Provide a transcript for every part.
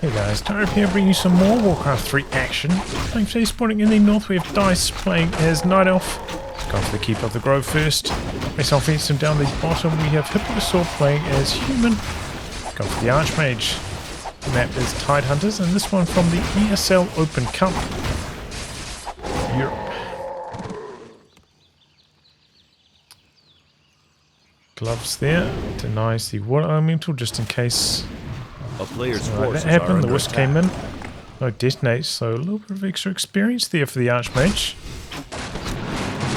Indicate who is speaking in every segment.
Speaker 1: Hey guys, Tyrip here bringing you some more Warcraft 3 action. Playing today, spawning in the north, we have Dise playing as Night Elf. Go for the Keep of the Grove first. Myself and some down the bottom, we have Hipposaur playing as Human. Go for the Archmage. The map is Tidehunters, and this one from the ESL Open Cup. Europe. Gloves there. Denies the water elemental just in case
Speaker 2: a player's
Speaker 1: that happened. The wisp came in. No detonates, so a little bit of extra experience there for the Archmage.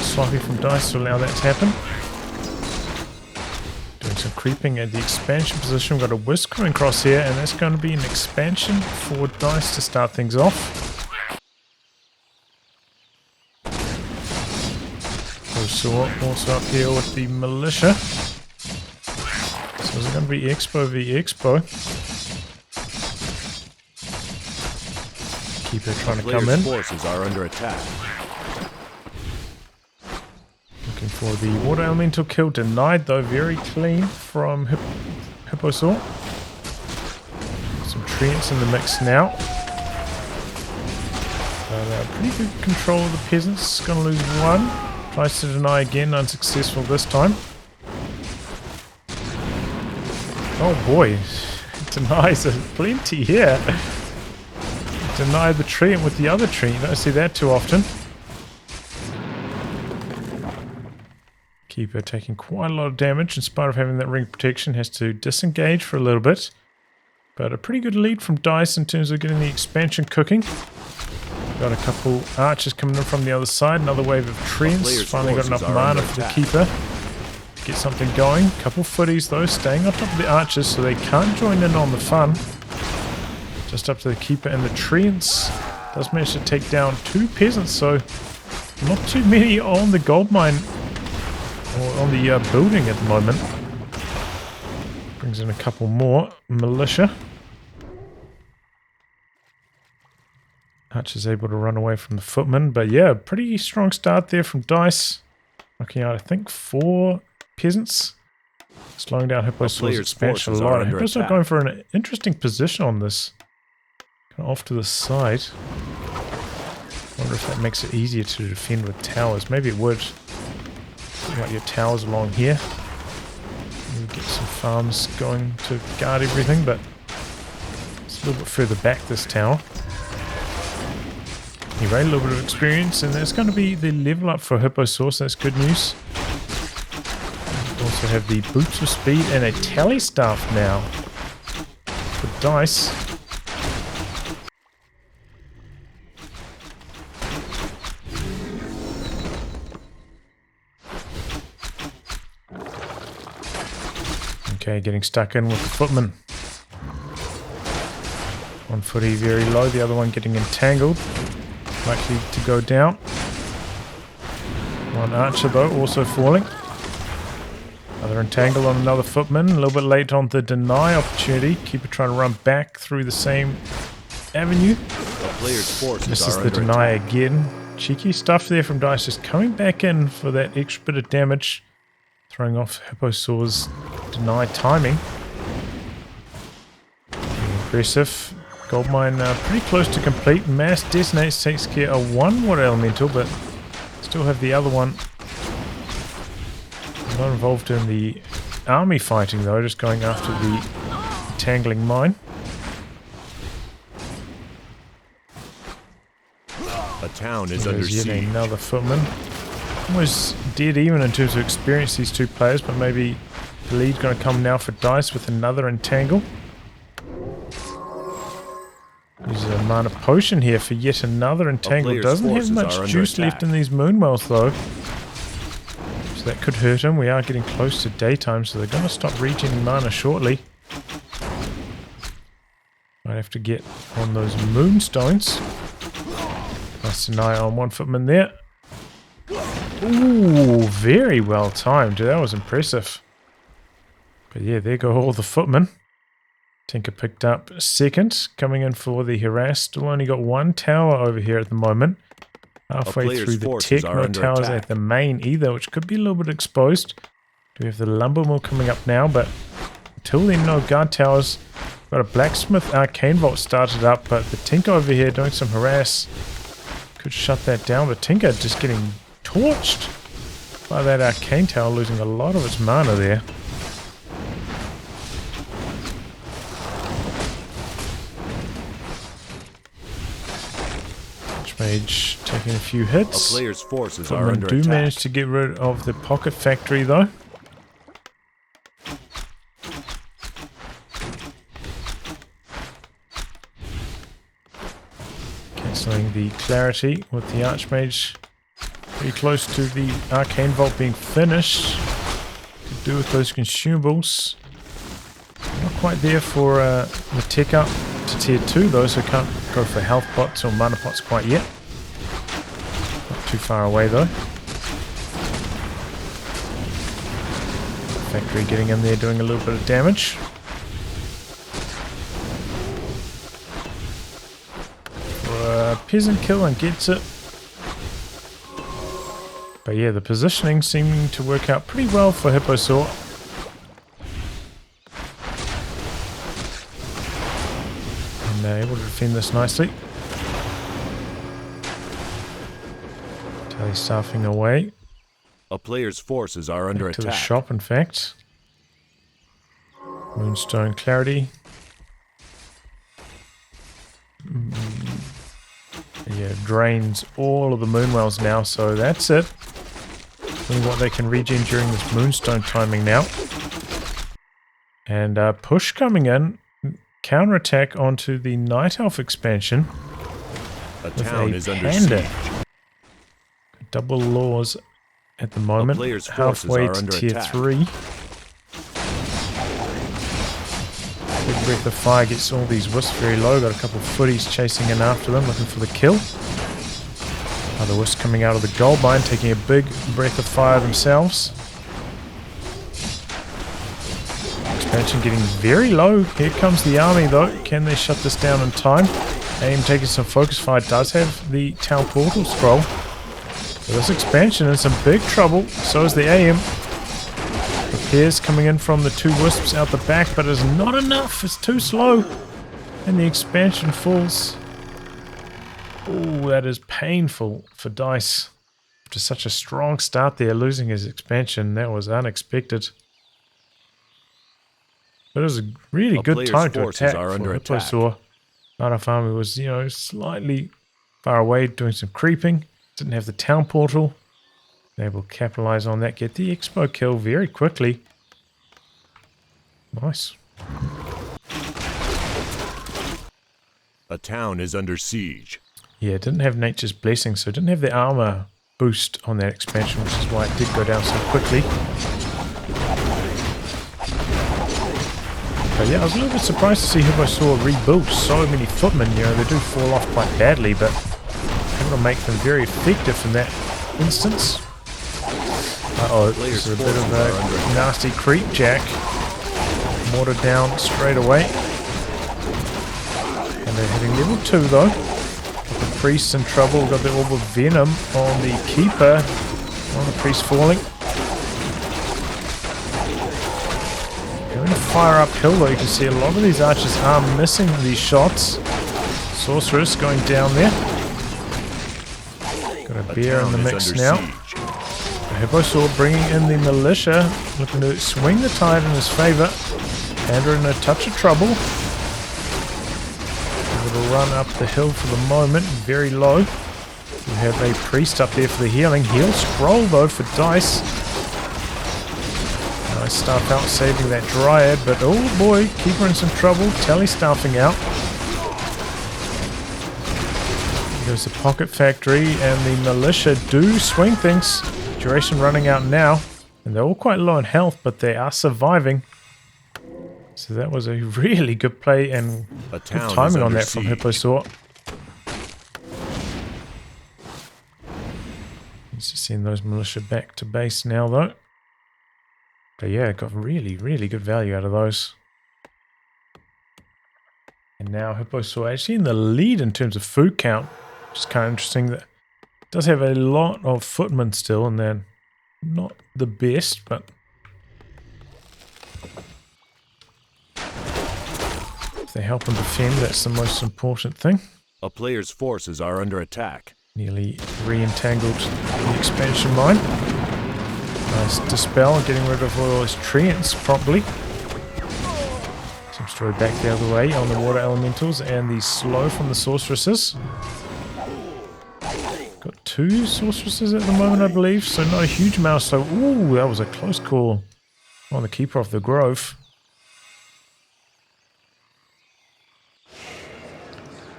Speaker 1: Sloppy from Dise to allow that to happen. Doing some creeping at the expansion position. We've got a wisp coming across here, and that's going to be an expansion for Dise to start things off. Also up here with the militia. So is it going to be Expo v Expo? Keep it trying to come in.
Speaker 2: Forces are under attack.
Speaker 1: Looking for the water elemental kill denied though, very clean from Hipposaur. Some treants in the mix now. Pretty good control of the peasants. Gonna lose one. Tries to deny again, unsuccessful this time. Oh boy, denies plenty here. Deny the treant with the other treant. You don't see that too often. Keeper taking quite a lot of damage in spite of having that ring protection. Has to disengage for a little bit. But a pretty good lead from Dise in terms of getting the expansion cooking. Got a couple archers coming in from the other side. Another wave of treants. Finally got enough mana for the keeper to get something going. Couple footies though, staying on top of the archers so they can't join in on the fun. Just up to the keeper and the treants. Does manage to take down two peasants, so not too many on the gold mine or on the building at the moment. Brings in a couple more militia. Hutch is able to run away from the footman, but yeah, pretty strong start there from Dise. Knocking out, I think, 4 peasants. Slowing down Hipposaur's expansion a lot. Hipposaur going for an interesting position on this. Kind of off to the side. Wonder if that makes it easier to defend with towers. Maybe it would. Like your towers along here. Maybe get some farms going to guard everything, but it's a little bit further back, this tower. Anyway, a little bit of experience, and there's going to be the level up for Hipposaur, so that's good news. Also have the boots of speed and a tally staff now for Dise. Okay, getting stuck in with the footman. One footy very low, the other one getting entangled. Likely to go down. One archer though also falling. Another entangle on another footman. A little bit late on the deny opportunity. Keeper trying to run back through the same avenue. This is the deny again. Cheeky stuff there from Dise, just coming back in for that extra bit of damage. Throwing off Hipposaur's deny timing. Impressive. Goldmine pretty close to complete. Mass detonates, takes care of one water elemental, but still have the other one. Not involved in the army fighting though, just going after the entangling mine.
Speaker 2: A town is under siege.
Speaker 1: Yet another footman. Almost dead even in terms of experience, these two players, but maybe the lead's going to come now for Dise with another entangle. There's a mana potion here for yet another entangle. Doesn't have much juice left in these moonwells though. So that could hurt him. We are getting close to daytime, so they're going to stop regenerating mana shortly. Might have to get on those moonstones. Nice deny on one footman there. Ooh, very well timed. That was impressive. But yeah, there go all the footmen. Tinker picked up second, coming in for the harass. Still only got one tower over here at the moment. Halfway through the tech, no towers at the main either, which could be a little bit exposed. Do we have the lumber mill coming up now, but until then, no guard towers. Got a blacksmith arcane vault started up, but the Tinker over here doing some harass could shut that down. But Tinker just getting torched by that arcane tower, losing a lot of its mana there. Archmage taking a few hits.
Speaker 2: A player's forces are under
Speaker 1: do
Speaker 2: attack.
Speaker 1: manage to get rid of the pocket factory though. Cancelling the clarity with the Archmage pretty close to the arcane vault being finished. Could do with those consumables. Not quite there for the tech up to tier 2 though, so can't go for health pots or mana pots quite yet. Not too far away though. Factory getting in there doing a little bit of damage. Peasant kill and gets it. But yeah, the positioning seeming to work out pretty well for Hipposaur. And they're able to defend this nicely. Staffing away.
Speaker 2: A player's forces are under
Speaker 1: Back to
Speaker 2: attack.
Speaker 1: the shop, in fact. Moonstone clarity. Yeah, drains all of the moonwells now, so that's it. Seeing what they can regen during this moonstone timing now. And push coming in. Counterattack onto the Night Elf expansion.
Speaker 2: A town is under
Speaker 1: panda.
Speaker 2: siege.
Speaker 1: Double laws at the moment.
Speaker 2: player's forces
Speaker 1: Halfway
Speaker 2: are
Speaker 1: to
Speaker 2: under
Speaker 1: tier
Speaker 2: attack.
Speaker 1: 3. Big Breath of Fire gets all these wisps very low. Got a couple of footies chasing in after them, looking for the kill. Other wisps coming out of the gold mine, taking a big Breath of Fire themselves. Expansion getting very low. Here comes the army though. Can they shut this down in time? AIM taking some focus fire. Does have the town portal scroll. So this expansion is in some big trouble. So is the AIM. Repairs coming in from the two wisps out the back, but it's not enough. It's too slow. And the expansion falls. Oh, that is painful for Dice. After such a strong start there, losing his expansion, that was unexpected. But it was a really good time to attack for Hipposaur. Night Elf Army was, slightly far away, doing some creeping. Didn't have the town portal. Able to capitalize on that, get the expo kill very quickly. Nice.
Speaker 2: A town is under siege.
Speaker 1: Yeah, it didn't have Nature's Blessing, so it didn't have the armor boost on that expansion, which is why it did go down so quickly. But yeah, I was a little bit surprised to see Hipposaur rebuild so many footmen. They do fall off quite badly, but able to make them very effective in that instance. Uh-oh, this is a bit of a nasty creep jack. Mortar down straight away. And they're hitting level 2 though. Got the priest in trouble. Got the orb of venom on the keeper. On the priest falling. Going to fire uphill though. You can see a lot of these archers are missing these shots. Sorceress going down there. Got a bear in the mix now. Hipposaur bringing in the militia, looking to swing the tide in his favour. Panda in a touch of trouble. Able to run up the hill for the moment, very low. We have a priest up there for the healing. Heal scroll though for Dice. Nice stuff out saving that dryad, but oh boy, keeper in some trouble. Tally staffing out. There's the pocket factory and the militia do swing things. Duration running out now, and they're all quite low in health, but they are surviving. So that was a really good play and good timing on that from Hipposaur. Needs to send those militia back to base now though. But yeah, got really, really good value out of those. And now Hipposaur actually in the lead in terms of food count, which is kind of interesting. That does have a lot of footmen still, and they're not the best, but they help and defend, that's the most important thing.
Speaker 2: A player's forces are under attack.
Speaker 1: Nearly re-entangled the expansion mine. Nice dispel, getting rid of all those treants properly. Seems to go back the other way on the water elementals and the slow from the sorceresses. Got 2 sorceresses at the moment, I believe, so not a huge amount. So, ooh, that was a close call on the keeper of the grove.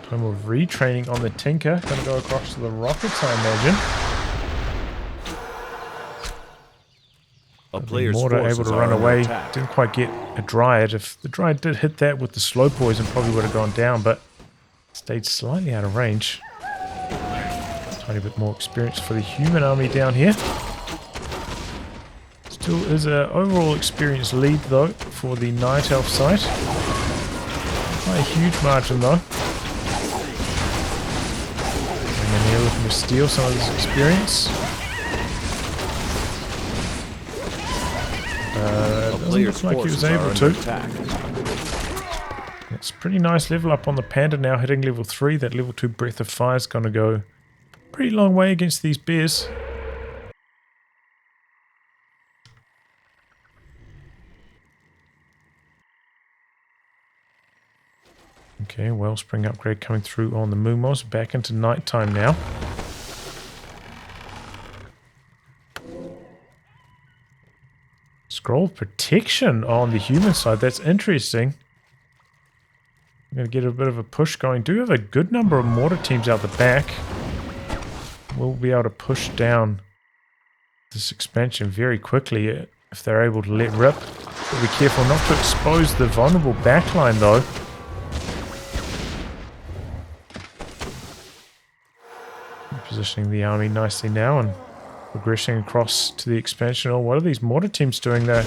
Speaker 1: Time of retraining on the Tinker. Gonna go across to the rockets, I imagine.
Speaker 2: A player's
Speaker 1: Mortar
Speaker 2: forces
Speaker 1: able to
Speaker 2: are
Speaker 1: run
Speaker 2: under
Speaker 1: away.
Speaker 2: attack.
Speaker 1: Didn't quite get a Dryad. If the Dryad did hit that with the slow poison, probably would have gone down, but stayed slightly out of range. Tiny bit more experience for the human army down here. Still is an overall experience lead though for the Night Elf side. Not a huge margin though. And then here looking to steal some of this experience. Doesn't look like he was able to. It's pretty nice level up on the Panda now, hitting level 3. That level 2 Breath of Fire is going to go pretty long way against these bears. Okay, Wellspring upgrade coming through on the Moomos. Back into nighttime now. Scroll of Protection on the human side. That's interesting. I'm going to get a bit of a push going. Do have a good number of mortar teams out the back. We'll be able to push down this expansion very quickly if they're able to let rip. But be careful not to expose the vulnerable backline though. Positioning the army nicely now and progressing across to the expansion. Oh, what are these mortar teams doing there?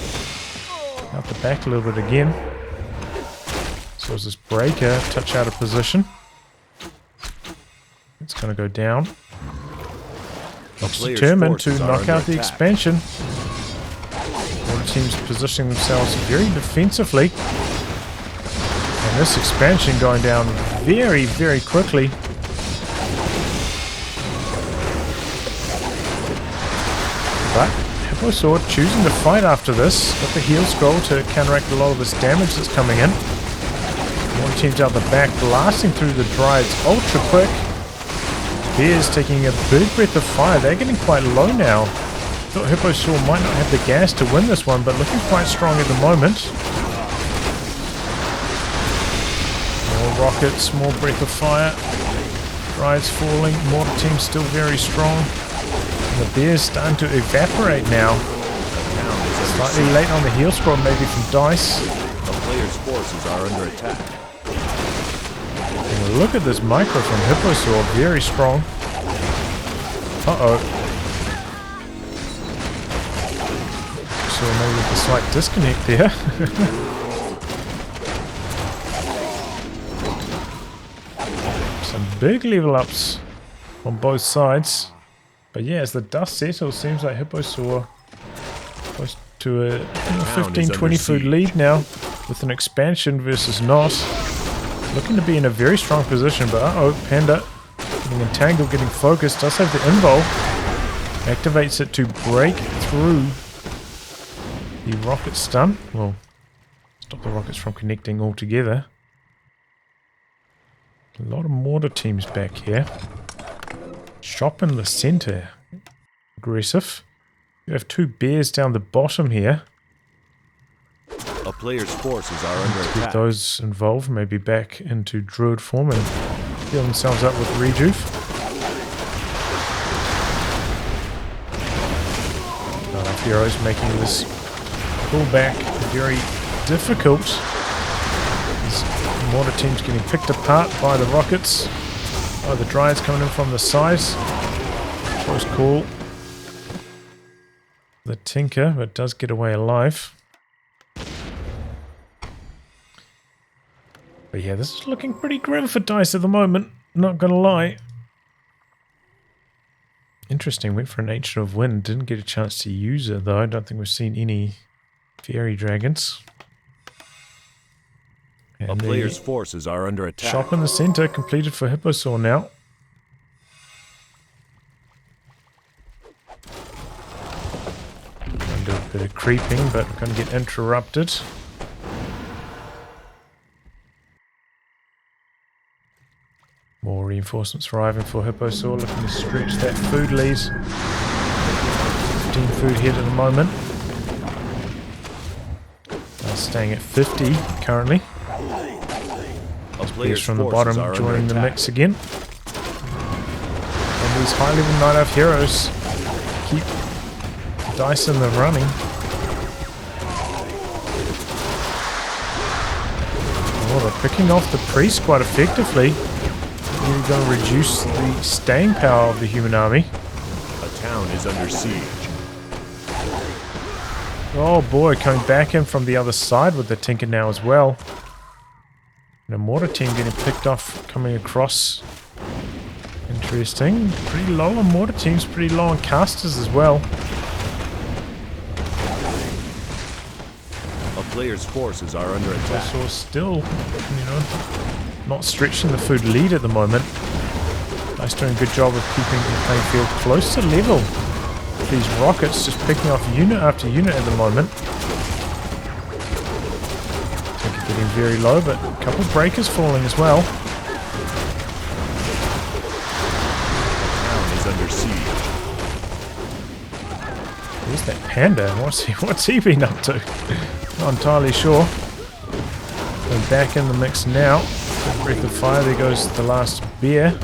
Speaker 1: Out the back a little bit again. So is this breaker touch out of position? It's going to go down. Looks determined to knock out the expansion. Mortar teams positioning themselves very defensively. And this expansion going down very, very quickly. But Hipposaur choosing to fight after this. Got the heal scroll to counteract a lot of this damage that's coming in. One team's out the back, blasting through the Dryads ultra quick. Bears taking a big breath of fire. They're getting quite low now. Thought Hipposaur might not have the gas to win this one, but looking quite strong at the moment. More rockets, more breath of fire. Dryads falling. Mortar team still very strong. The bear's starting to evaporate now. Slightly late on the heal scroll maybe from Dice.
Speaker 2: The player's forces are under attack.
Speaker 1: And look at this micro from Hipposaur, very strong. Uh-oh. So maybe with a slight disconnect there. Some big level ups on both sides. But yeah, as the dust settles, seems like Hipposaur close to a 15-20 foot lead now with an expansion versus not. Looking to be in a very strong position, but uh-oh, Panda getting entangled, getting focused, does have the invul. Activates it to break through the rocket stun. Well, stop the rockets from connecting altogether. A lot of mortar teams back here. Shop in the center. Aggressive. You have 2 bears down the bottom here.
Speaker 2: A player's forces are under
Speaker 1: Get
Speaker 2: attack.
Speaker 1: those involved, maybe back into druid form and heal themselves up with rejuve. Heroes making this pullback very difficult. These mortar teams getting picked apart by the rockets. Oh, the Dryads coming in from the sides. Close call. The Tinker, but does get away alive. But yeah, this is looking pretty grim for Dice at the moment. Not gonna lie. Interesting, went for an Ancient of Wind. Didn't get a chance to use it though. I don't think we've seen any fairy dragons.
Speaker 2: A
Speaker 1: And
Speaker 2: player's
Speaker 1: the
Speaker 2: forces are under attack.
Speaker 1: shop in the center completed for Hipposaur now. Gonna do a bit of creeping, but we're going to get interrupted. More reinforcements arriving for Hipposaur, looking to stretch that food lead. 15 food here at the moment. Staying at 50 currently. Players from the bottom joining the mix again. And these high level Night Elf heroes keep Dice in the running. Oh, they're picking off the priest quite effectively. You're going to reduce the staying power of the human army.
Speaker 2: A town is under siege.
Speaker 1: Oh boy, coming back in from the other side with the Tinker now as well. And a mortar team getting picked off coming across. Interesting. Pretty low on mortar teams, pretty low on casters as well.
Speaker 2: A player's forces are under attack.
Speaker 1: So still, not stretching the food lead at the moment. Dice doing a good job of keeping the playing field close to level. These rockets just picking off unit after unit at the moment. Getting very low, but a couple breakers falling as well.
Speaker 2: The town is under siege.
Speaker 1: Where's that panda? What's he been up to? Not entirely sure. And back in the mix now. Breath of fire. There goes the last bear.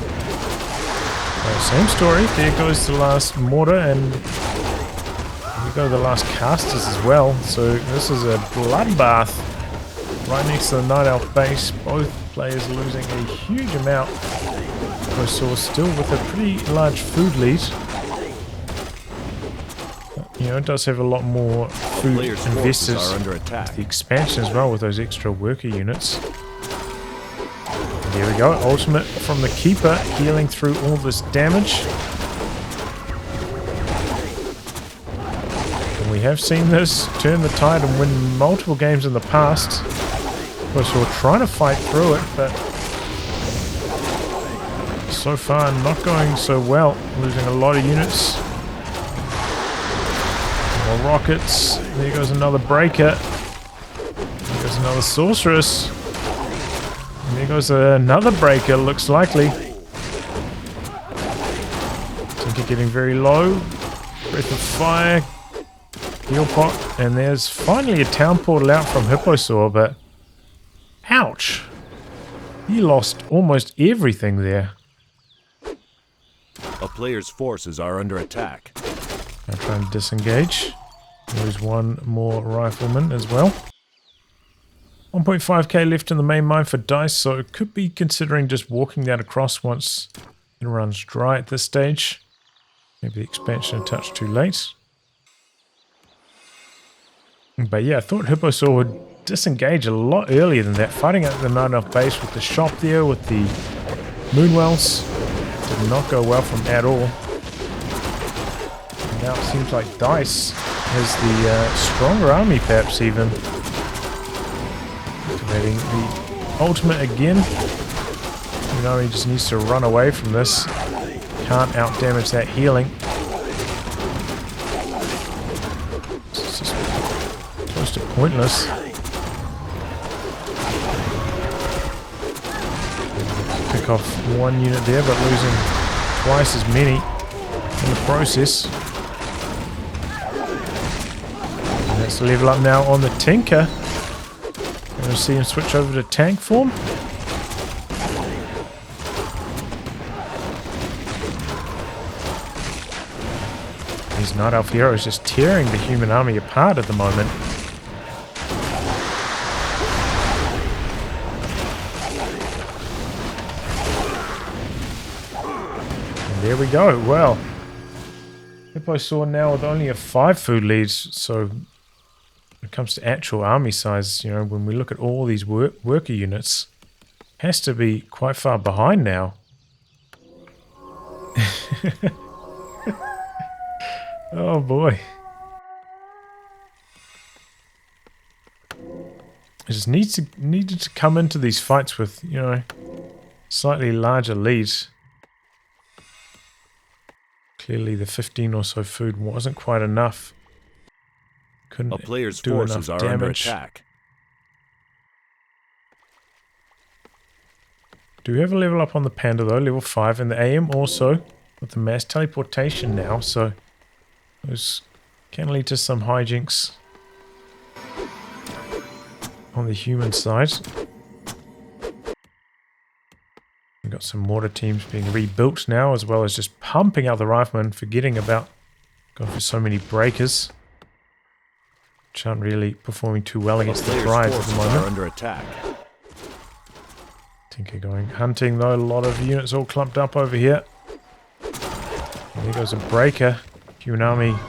Speaker 1: Same story. There goes the last mortar, and there go the last casters as well. So this is a bloodbath. Right next to the Night Elf base, both players losing a huge amount. Hipposaur still with a pretty large food lead. It does have a lot more food invested with the expansion as well with those extra worker units. And there we go, ultimate from the Keeper, healing through all this damage. And we have seen this turn the tide and win multiple games in the past. Hipposaur trying to fight through it, but so far not going so well. Losing a lot of units. More rockets. There goes another breaker. There goes another sorceress. And there goes another breaker, looks likely. Tinker getting very low. Breath of fire. Heal pot. And there's finally a town portal out from Hipposaur, but ouch! He lost almost everything there.
Speaker 2: A player's forces are under attack.
Speaker 1: Now trying to disengage. Lose one more rifleman as well. 1.5k left in the main mine for Dice, so it could be considering just walking that across once it runs dry at this stage. Maybe the expansion a touch too late. But yeah, I thought Hipposaur would disengage a lot earlier than that, fighting at the Night Elf base with the shop there, with the Moonwells. Did not go well from at all. And now it seems like Dice has the stronger army, perhaps even. Activating the ultimate again. He just needs to run away from this. Can't out-damage that healing. It's just close to pointless. Pick off one unit there, but losing twice as many in the process. And let's level up now on the Tinker. Going to see him switch over to tank form. These Night Elf heroes just tearing the human army apart at the moment. There we go. Well, Hipposaur now with only a 5 food lead. So when it comes to actual army size, when we look at all these worker units, has to be quite far behind now. Oh boy. I just needed to come into these fights with, you know, slightly larger leads. Clearly the 15 or so food wasn't quite enough. Couldn't
Speaker 2: A player's
Speaker 1: do
Speaker 2: forces
Speaker 1: enough
Speaker 2: are under
Speaker 1: damage.
Speaker 2: attack.
Speaker 1: Do have a level up on the Panda though, level 5, and the AM also with the mass teleportation now, so those can lead to some hijinks on the human side. We've got some mortar teams being rebuilt now, as well as just pumping out the riflemen, forgetting about going for so many breakers, which aren't really performing too well against the drives at the moment.
Speaker 2: Are under attack.
Speaker 1: Tinker going hunting though, a lot of units all clumped up over here. And there goes a breaker. Human army being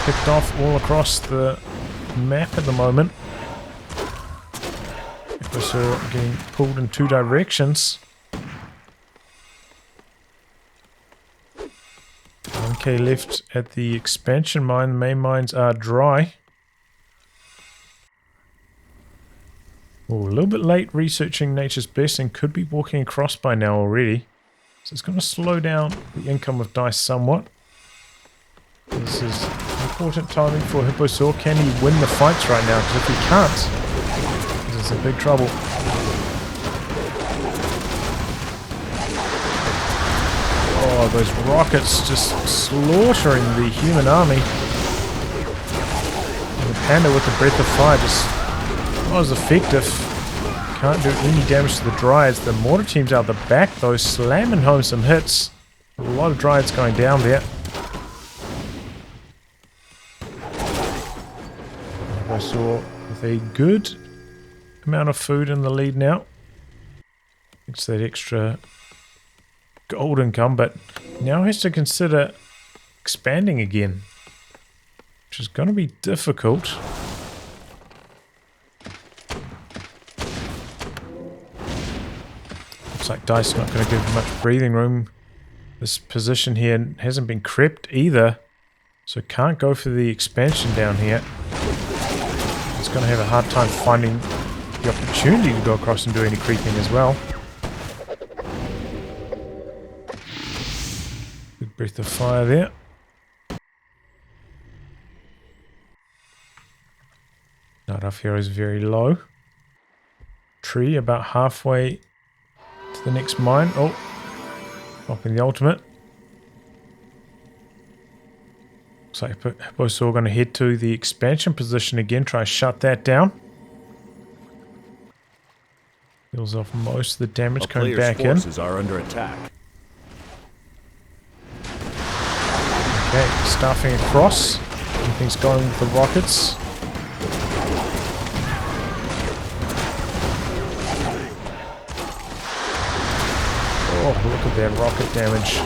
Speaker 1: picked off all across the map at the moment. Hipposaur getting pulled in two directions. 1k left at the expansion mine. The main mines are dry. Oh, a little bit late researching Nature's Blessing. Could be walking across by now already. So it's going to slow down the income of dice somewhat. This is important timing for Hipposaur. Can he win the fights right now? Because if he can't, he's in big trouble. Oh, those rockets just slaughtering the human army. And the Panda with the Breath of Fire just not as effective. Can't do any damage to the Dryads. The mortar team's out the back though, slamming home some hits. A lot of Dryads going down there. Hipposaur with a good amount of food in the lead now. It's that extra gold income, but now has to consider expanding again, which is going to be difficult. Looks like Dice not going to give much breathing room. This position here hasn't been crept either, so can't go for the expansion down here. It's going to have a hard time finding the opportunity to go across and do any creeping as well. Good breath of fire there. Night Elf Hero is very low. Tree about halfway to the next mine. Oh, popping the ultimate. Looks like Hipposaur going to head to the expansion position again, try to shut that down. Kills off most of the damage coming back in.
Speaker 2: Forces are under attack.
Speaker 1: Okay, staffing across. Everything's going with the rockets. Oh, look at that rocket damage.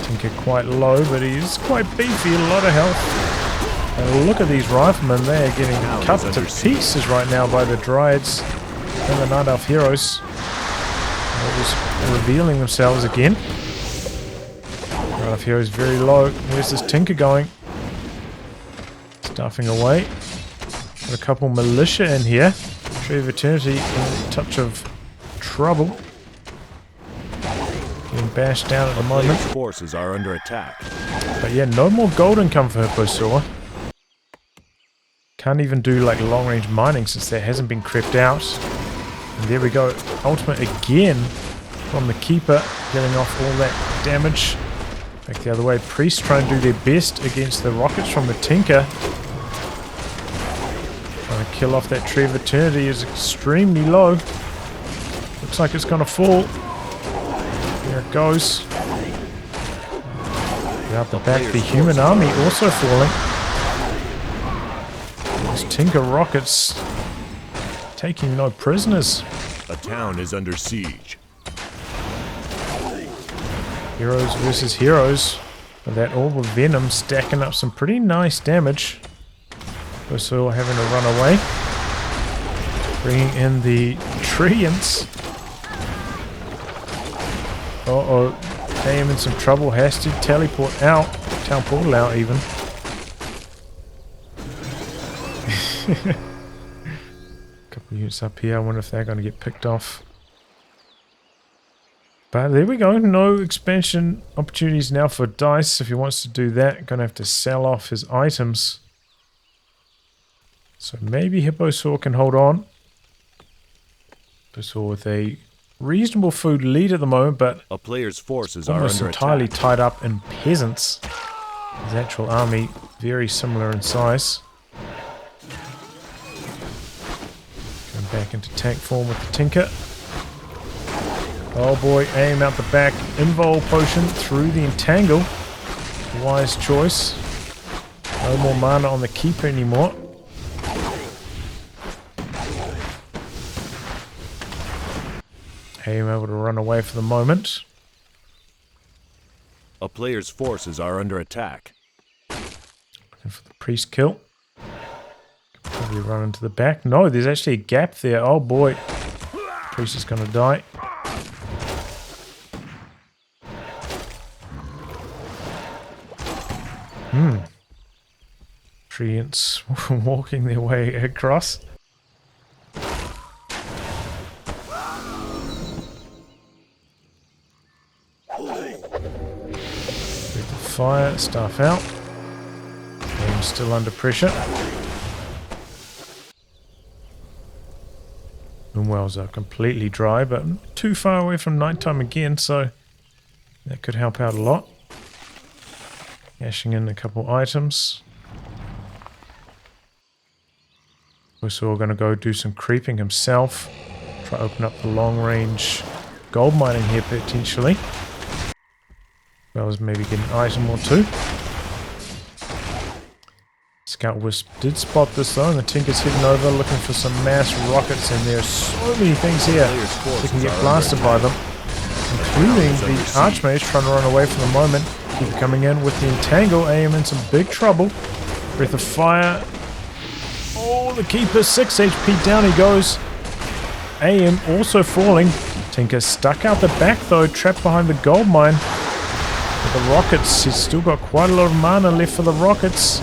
Speaker 1: Tinker quite low, but he's quite beefy, a lot of health. And look at these riflemen, they are getting cut to pieces right now by the Dryads and the Night Elf Heroes. They're just revealing themselves again. Night Elf Heroes very low. Where's this Tinker going? Staffing away. Got a couple militia in here. Tree of Eternity in a touch of trouble. Getting bashed down at the moment.
Speaker 2: Forces are under attack.
Speaker 1: But yeah, no more gold income for Hipposaur. Can't even do like long range mining since that hasn't been crept out. And there we go. Ultimate again from the Keeper, getting off all that damage. Back the other way. Priests trying to do their best against the rockets from the Tinker. Trying to kill off that Tree of Eternity is extremely low. Looks like it's going to fall. There it goes. Out the back, the human army also falling. Those Tinker rockets taking no prisoners.
Speaker 2: A town is under siege.
Speaker 1: Heroes versus heroes. With that orb of venom stacking up some pretty nice damage. Hipposaur having to run away. Bringing in the Treants. Uh-oh. AM in some trouble. Has to teleport out. Town portal out even. Couple units up here. I wonder if they're going to get picked off. But there we go. No expansion opportunities now for Dice. If he wants to do that, going to have to sell off his items. So maybe Hipposaur can hold on. Hipposaur with a reasonable food lead at the moment, but
Speaker 2: A player's forces are
Speaker 1: almost
Speaker 2: under
Speaker 1: entirely
Speaker 2: attack.
Speaker 1: tied up in peasants. His actual army very similar in size. Going back into tank form with the Tinker. Oh boy, aim out the back. Invul potion through the entangle. Wise choice. No more mana on the keeper anymore. Aim able to run away for the moment.
Speaker 2: A player's forces are under attack.
Speaker 1: Looking for the priest kill. Probably run into the back. No, there's actually a gap there. Oh boy. Priest is going to die. Treants walking their way across. With the fire, staff out. Aim still under pressure. Moonwells are completely dry, but not too far away from nighttime again, so that could help out a lot. Cashing in a couple items. So we're going to go do some creeping himself. Try to open up the long range gold mining here potentially. Well as maybe get an item or two. Scout Wisp did spot this though, and the Tinker's heading over looking for some mass rockets, and there's so many things here that can get blasted by them. Including the Archmage trying to run away for the moment. Keep coming in with the Entangle. AM in some big trouble. Breath of Fire. Oh, the Keeper, 6 HP down he goes. AM also falling. Tinker stuck out the back though, trapped behind the gold mine. With the rockets, he's still got quite a lot of mana left for the rockets.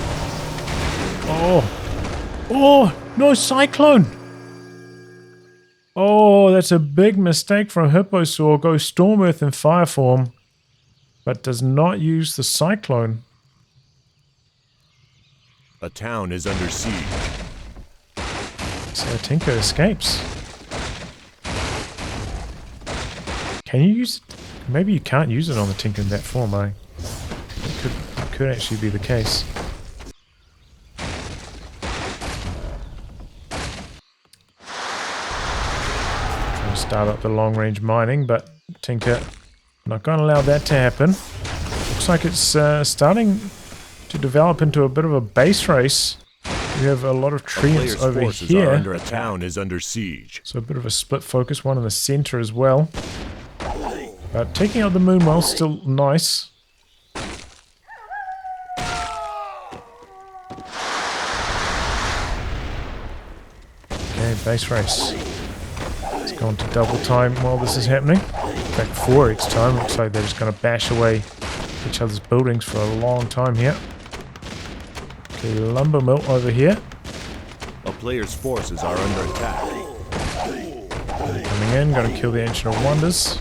Speaker 1: Oh, no Cyclone. Oh, that's a big mistake from Hipposaur. Goes Storm Earth in fire form, but does not use the Cyclone.
Speaker 2: A town is under siege.
Speaker 1: So Tinker escapes. Can you use it? Maybe you can't use it on the Tinker in that form, eh? It could actually be the case. Trying to start up the long range mining, but Tinker not going to allow that to happen. Looks like it's starting to develop into a bit of a base race. We have a lot of treants over here.
Speaker 2: Under a town is under siege.
Speaker 1: So a bit of a split focus, one in the center as well. But taking out the Moonwell still nice. Okay, base race. It's gone to double time while this is happening. In fact, 4x time. Looks like they're just going to bash away each other's buildings for a long time here. Okay, lumber mill over here.
Speaker 2: A player's forces are under attack.
Speaker 1: Coming in, going to kill the Ancient of Wonders.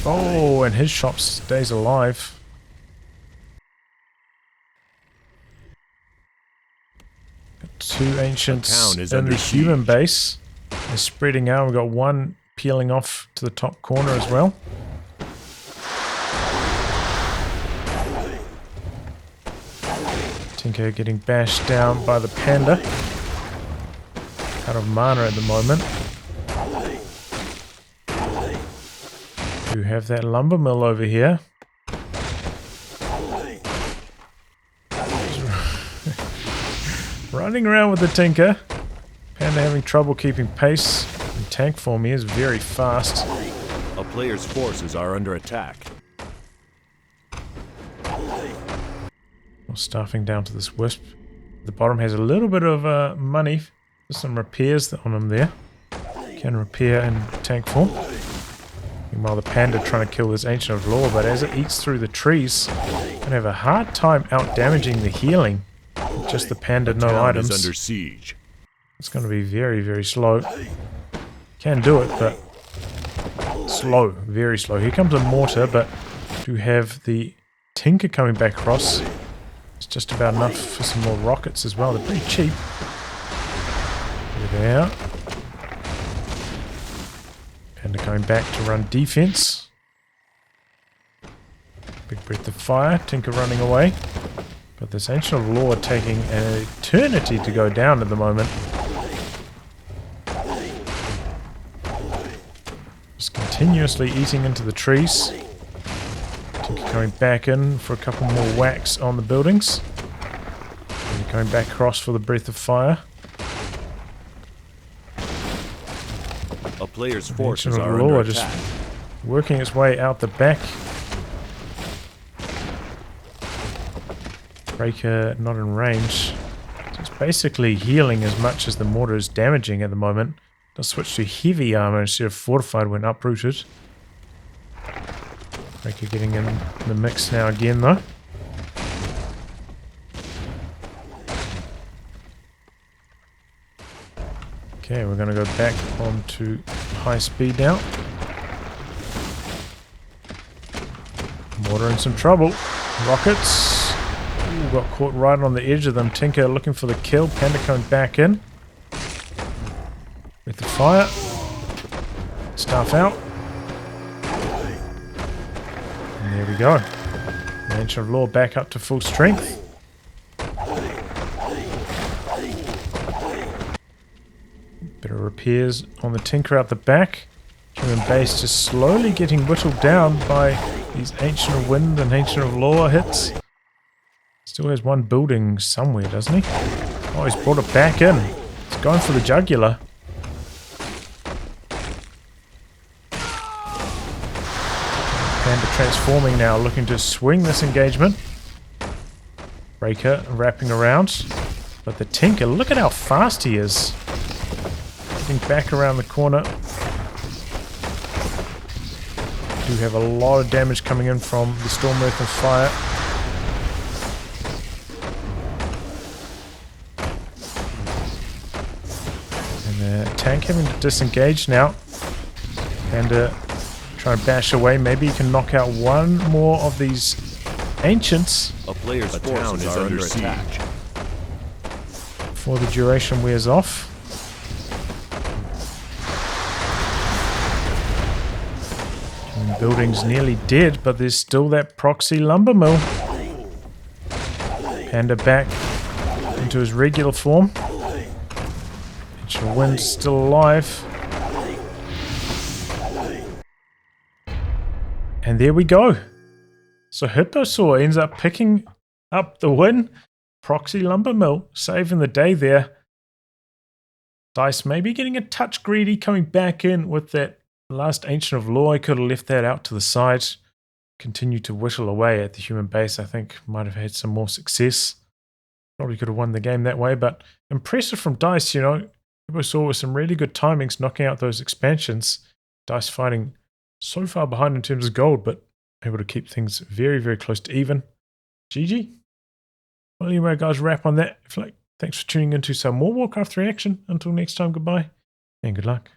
Speaker 1: Oh, and his shop stays alive. Got 2 Ancients in the human base. They're spreading out. We've got one peeling off to the top corner as well. Tinker getting bashed down by the Panda. Out of mana at the moment. We have that lumber mill over here. Running around with the Tinker. Panda having trouble keeping pace. And tank form here is very fast.
Speaker 2: A player's forces are under attack.
Speaker 1: Staffing down to this Wisp. The bottom has a little bit of money. There's some repairs on him there. Can repair in tank form. Meanwhile, the Panda trying to kill this Ancient of Lore, but as it eats through the trees, gonna have a hard time out damaging the healing. just the panda,
Speaker 2: The
Speaker 1: no
Speaker 2: town
Speaker 1: items.
Speaker 2: is under siege.
Speaker 1: It's going to be very, very slow. Can do it, but slow, very slow. Here comes a mortar, but do have the tinker coming back across. It's just about enough for some more rockets as well. They're pretty cheap. There they are. And they're coming back to run defense. Big breath of fire. Tinker running away. But this Ancient of Law taking an eternity to go down at the moment. Just continuously eating into the trees. Tinker coming back in for a couple more whacks on the buildings. And coming back across for the breath of fire.
Speaker 2: A player's
Speaker 1: Ancient
Speaker 2: forces
Speaker 1: of
Speaker 2: are
Speaker 1: Law
Speaker 2: under
Speaker 1: just
Speaker 2: attack.
Speaker 1: working its way out the back. Breaker not in range. So it's basically healing as much as the mortar is damaging at the moment. Let's switch to heavy armor instead of fortified when uprooted. Breaker getting in the mix now again though. Okay, we're going to go back onto high speed now. Mortar in some trouble. Rockets. Ooh, got caught right on the edge of them. Tinker looking for the kill. Panda coming back in. With the fire. Staff out. And there we go. The Ancient of Law back up to full strength. Bit of repairs on the Tinker out the back. Human base just slowly getting whittled down by these Ancient of Wind and Ancient of Law hits. Still has one building somewhere, doesn't he? Oh, he's brought it back in. He's going for the jugular. Panda transforming now, looking to swing this engagement. Breaker wrapping around. But the Tinker, look at how fast he is. Getting back around the corner. Do have a lot of damage coming in from the Storm Earth and Fire. Tank having to disengage now and try and bash away. Maybe he can knock out one more of these ancients.
Speaker 2: A player's forces are under siege.
Speaker 1: Before the duration wears off. And the building's nearly dead, but there's still that proxy lumber mill. Panda back into his regular form. Wind's still alive. And there we go. So Hipposaur ends up picking up the win. Proxy Lumber Mill saving the day there. Dice maybe getting a touch greedy coming back in with that last Ancient of Law. I could have left that out to the side. Continue to whittle away at the human base. I think might have had some more success. Probably could have won the game that way, but impressive from Dice, you know. Hipposaur with some really good timings knocking out those expansions. Dice fighting so far behind in terms of gold, but able to keep things very, very close to even. GG. Well, anyway, guys, wrap on that. Thanks for tuning into some more Warcraft 3 action. Until next time, goodbye and good luck.